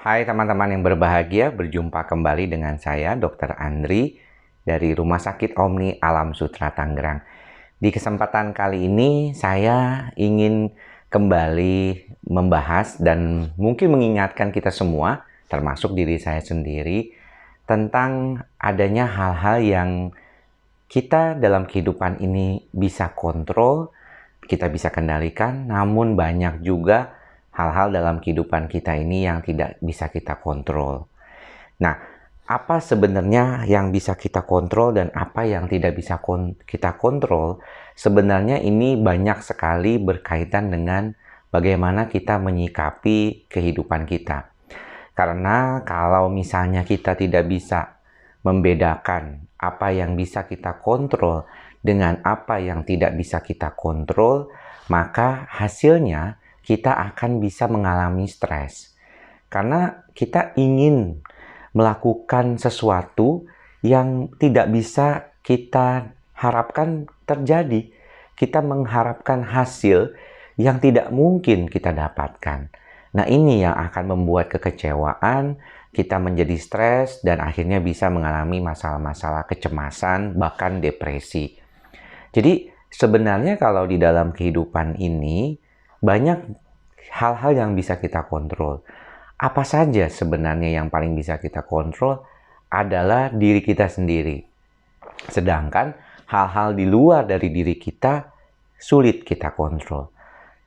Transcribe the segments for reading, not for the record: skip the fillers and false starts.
Hai teman-teman yang berbahagia, berjumpa kembali dengan saya Dr. Andri dari Rumah Sakit Omni Alam Sutra Tangerang. Di kesempatan kali ini saya ingin kembali membahas dan mungkin mengingatkan kita semua, termasuk diri saya sendiri, tentang adanya hal-hal yang kita dalam kehidupan ini bisa kontrol, kita bisa kendalikan, namun banyak juga hal-hal dalam kehidupan kita ini yang tidak bisa kita kontrol. Nah, apa sebenarnya yang bisa kita kontrol dan apa yang tidak bisa kita kontrol? Sebenarnya ini banyak sekali berkaitan dengan bagaimana kita menyikapi kehidupan kita. Karena kalau misalnya kita tidak bisa membedakan apa yang bisa kita kontrol dengan apa yang tidak bisa kita kontrol, maka hasilnya kita akan bisa mengalami stres. Karena kita ingin melakukan sesuatu yang tidak bisa kita harapkan terjadi. Kita mengharapkan hasil yang tidak mungkin kita dapatkan. Nah, ini yang akan membuat kekecewaan, kita menjadi stres, dan akhirnya bisa mengalami masalah-masalah kecemasan, bahkan depresi. Jadi, sebenarnya kalau di dalam kehidupan ini, banyak hal-hal yang bisa kita kontrol. Apa saja sebenarnya yang paling bisa kita kontrol adalah diri kita sendiri. Sedangkan hal-hal di luar dari diri kita sulit kita kontrol.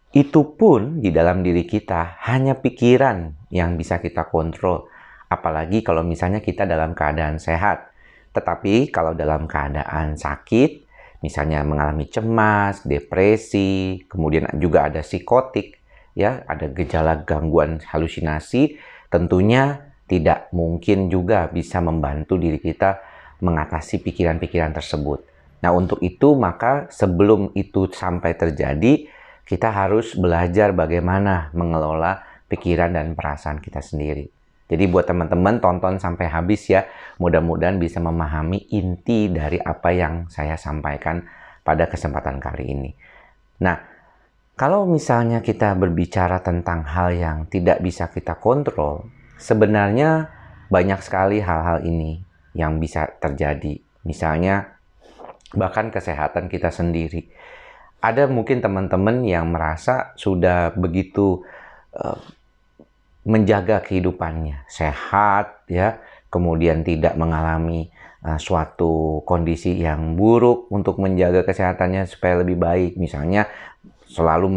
Itu pun di dalam diri kita hanya pikiran yang bisa kita kontrol. Apalagi kalau misalnya kita dalam keadaan sehat. Tetapi kalau dalam keadaan sakit, misalnya mengalami cemas, depresi, kemudian juga ada psikotik, ya, ada gejala gangguan halusinasi, tentunya tidak mungkin juga bisa membantu diri kita mengatasi pikiran-pikiran tersebut. Nah, untuk itu maka sebelum itu sampai terjadi, kita harus belajar bagaimana mengelola pikiran dan perasaan kita sendiri. Jadi buat teman-teman tonton sampai habis ya. Mudah-mudahan bisa memahami inti dari apa yang saya sampaikan pada kesempatan kali ini. Nah, kalau misalnya kita berbicara tentang hal yang tidak bisa kita kontrol, sebenarnya banyak sekali hal-hal ini yang bisa terjadi. Misalnya, bahkan kesehatan kita sendiri. Ada mungkin teman-teman yang merasa sudah begitu menjaga kehidupannya, sehat, ya, kemudian tidak mengalami suatu kondisi yang buruk untuk menjaga kesehatannya supaya lebih baik. Misalnya selalu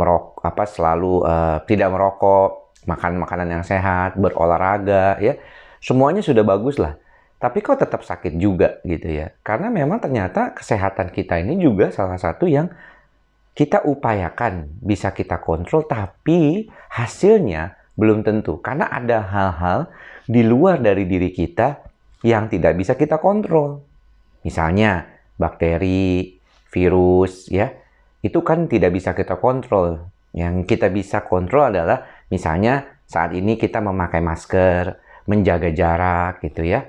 tidak merokok, makan makanan yang sehat, berolahraga, ya, semuanya sudah bagus lah. Tapi kok tetap sakit juga gitu ya? Karena memang ternyata kesehatan kita ini juga salah satu yang kita upayakan bisa kita kontrol, tapi hasilnya belum tentu. Karena ada hal-hal di luar dari diri kita yang tidak bisa kita kontrol. Misalnya bakteri, virus, ya, itu kan tidak bisa kita kontrol. Yang kita bisa kontrol adalah misalnya saat ini kita memakai masker, menjaga jarak gitu ya.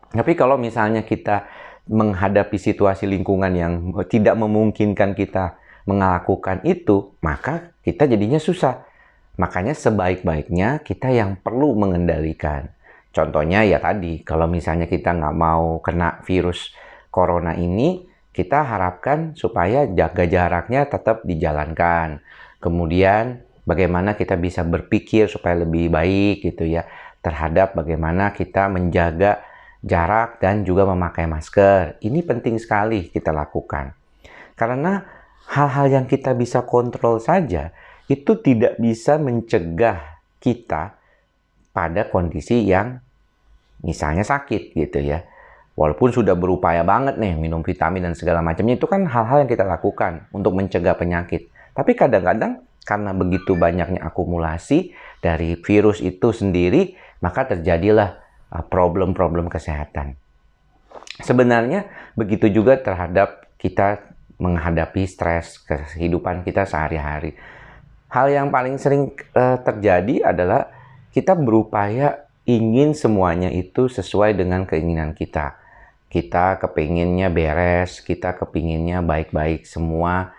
Tapi kalau misalnya kita menghadapi situasi lingkungan yang tidak memungkinkan kita melakukan itu, maka kita jadinya susah. Makanya sebaik-baiknya kita yang perlu mengendalikan. Contohnya ya tadi, kalau misalnya kita nggak mau kena virus corona ini, kita harapkan supaya jaga jaraknya tetap dijalankan. Kemudian bagaimana kita bisa berpikir supaya lebih baik gitu ya, terhadap bagaimana kita menjaga jarak dan juga memakai masker. Ini penting sekali kita lakukan. Karena hal-hal yang kita bisa kontrol saja itu tidak bisa mencegah kita pada kondisi yang misalnya sakit gitu ya. Walaupun sudah berupaya banget nih minum vitamin dan segala macamnya, itu kan hal-hal yang kita lakukan untuk mencegah penyakit. Tapi kadang-kadang karena begitu banyaknya akumulasi dari virus itu sendiri, maka terjadilah problem-problem kesehatan. Sebenarnya begitu juga terhadap kita menghadapi stres kehidupan kita sehari-hari. Hal yang paling sering terjadi adalah kita berupaya ingin semuanya itu sesuai dengan keinginan kita. Kita kepinginnya beres, kita kepinginnya baik-baik semua.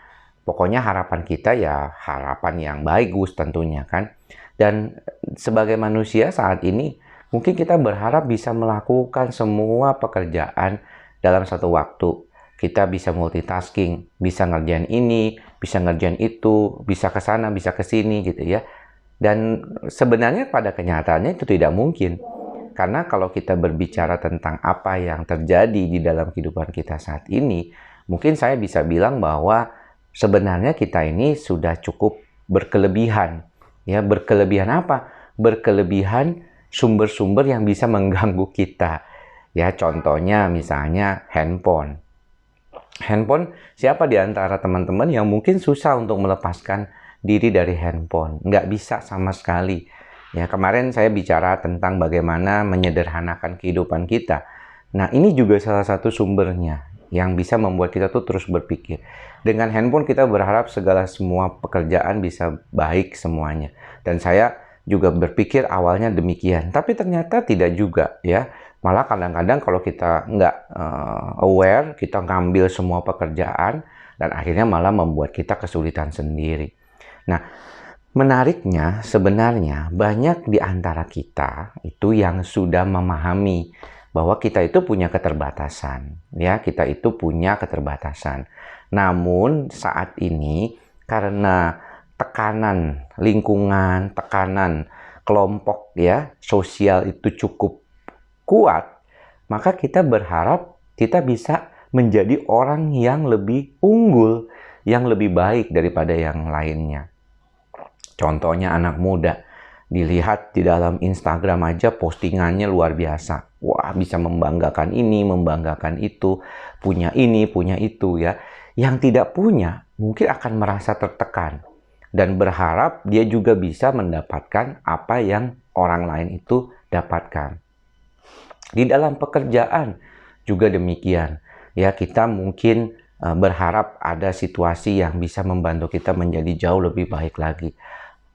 Pokoknya harapan kita ya harapan yang bagus tentunya kan. Dan sebagai manusia saat ini, mungkin kita berharap bisa melakukan semua pekerjaan dalam satu waktu. Kita bisa multitasking, bisa ngerjain ini, bisa ngerjain itu, bisa ke sana, bisa ke sini gitu ya. Dan sebenarnya pada kenyataannya itu tidak mungkin. Karena kalau kita berbicara tentang apa yang terjadi di dalam kehidupan kita saat ini, mungkin saya bisa bilang bahwa sebenarnya kita ini sudah cukup berkelebihan. Ya, berkelebihan apa? Berkelebihan sumber-sumber yang bisa mengganggu kita. Ya, contohnya misalnya handphone. Handphone, siapa di antara teman-teman yang mungkin susah untuk melepaskan diri dari handphone? Nggak bisa sama sekali. Ya, kemarin saya bicara tentang bagaimana menyederhanakan kehidupan kita. Nah, ini juga salah satu sumbernya yang bisa membuat kita tuh terus berpikir. Dengan handphone kita berharap segala semua pekerjaan bisa baik semuanya. Dan saya juga berpikir awalnya demikian. Tapi ternyata tidak juga ya. Malah kadang-kadang kalau kita nggak aware, kita ngambil semua pekerjaan dan akhirnya malah membuat kita kesulitan sendiri. Nah, menariknya sebenarnya banyak di antara kita itu yang sudah memahami bahwa kita itu punya keterbatasan, ya, kita itu punya keterbatasan. Namun saat ini karena tekanan lingkungan, tekanan kelompok ya, sosial itu cukup kuat, maka kita berharap kita bisa menjadi orang yang lebih unggul, yang lebih baik daripada yang lainnya. Contohnya anak muda, dilihat di dalam Instagram aja postingannya luar biasa. Wah, bisa membanggakan ini, membanggakan itu, punya ini, punya itu ya. Yang tidak punya mungkin akan merasa tertekan dan berharap dia juga bisa mendapatkan apa yang orang lain itu dapatkan. Di dalam pekerjaan juga demikian. Ya, kita mungkin berharap ada situasi yang bisa membantu kita menjadi jauh lebih baik lagi.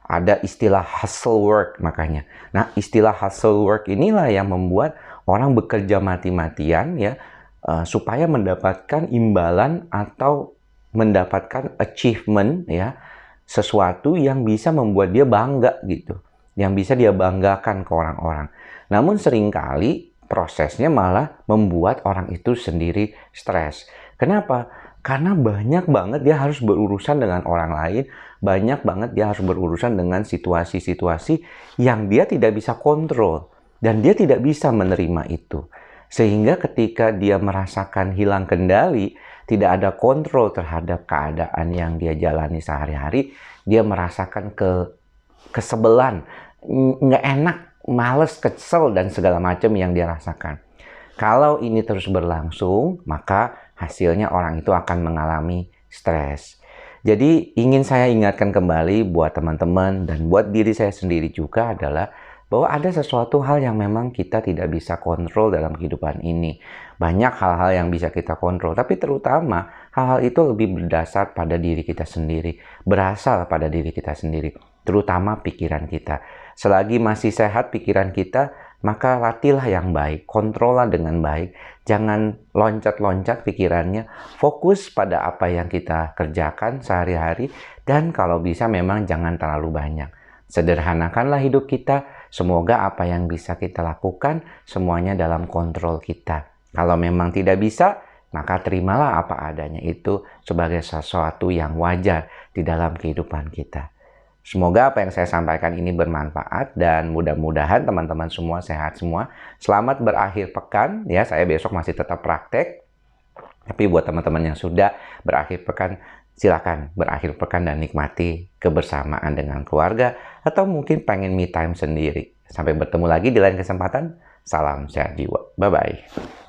Ada istilah hustle work makanya. Nah, istilah hustle work inilah yang membuat orang bekerja mati-matian ya supaya mendapatkan imbalan atau mendapatkan achievement ya, sesuatu yang bisa membuat dia bangga gitu, yang bisa dia banggakan ke orang-orang. Namun seringkali prosesnya malah membuat orang itu sendiri stres. Kenapa? Karena banyak banget dia harus berurusan dengan orang lain, banyak banget dia harus berurusan dengan situasi-situasi yang dia tidak bisa kontrol dan dia tidak bisa menerima itu. Sehingga ketika dia merasakan hilang kendali, tidak ada kontrol terhadap keadaan yang dia jalani sehari-hari, dia merasakan kesebelan, nggak enak, males, kesel, dan segala macam yang dia rasakan. Kalau ini terus berlangsung, maka hasilnya orang itu akan mengalami stres. Jadi ingin saya ingatkan kembali buat teman-teman dan buat diri saya sendiri juga adalah bahwa ada sesuatu hal yang memang kita tidak bisa kontrol dalam kehidupan ini. Banyak hal-hal yang bisa kita kontrol, tapi terutama hal-hal itu lebih berdasar pada diri kita sendiri, berasal pada diri kita sendiri, terutama pikiran kita. Selagi masih sehat pikiran kita, maka latihlah yang baik, kontrollah dengan baik, jangan loncat-loncat pikirannya, fokus pada apa yang kita kerjakan sehari-hari, dan kalau bisa memang jangan terlalu banyak. Sederhanakanlah hidup kita, semoga apa yang bisa kita lakukan semuanya dalam kontrol kita. Kalau memang tidak bisa, maka terimalah apa adanya itu sebagai sesuatu yang wajar di dalam kehidupan kita. Semoga apa yang saya sampaikan ini bermanfaat dan mudah-mudahan teman-teman semua sehat semua. Selamat berakhir pekan ya, saya besok masih tetap praktek. Tapi buat teman-teman yang sudah berakhir pekan, silakan berakhir pekan dan nikmati kebersamaan dengan keluarga atau mungkin pengen me time sendiri. Sampai bertemu lagi di lain kesempatan. Salam sehat jiwa. Bye-bye.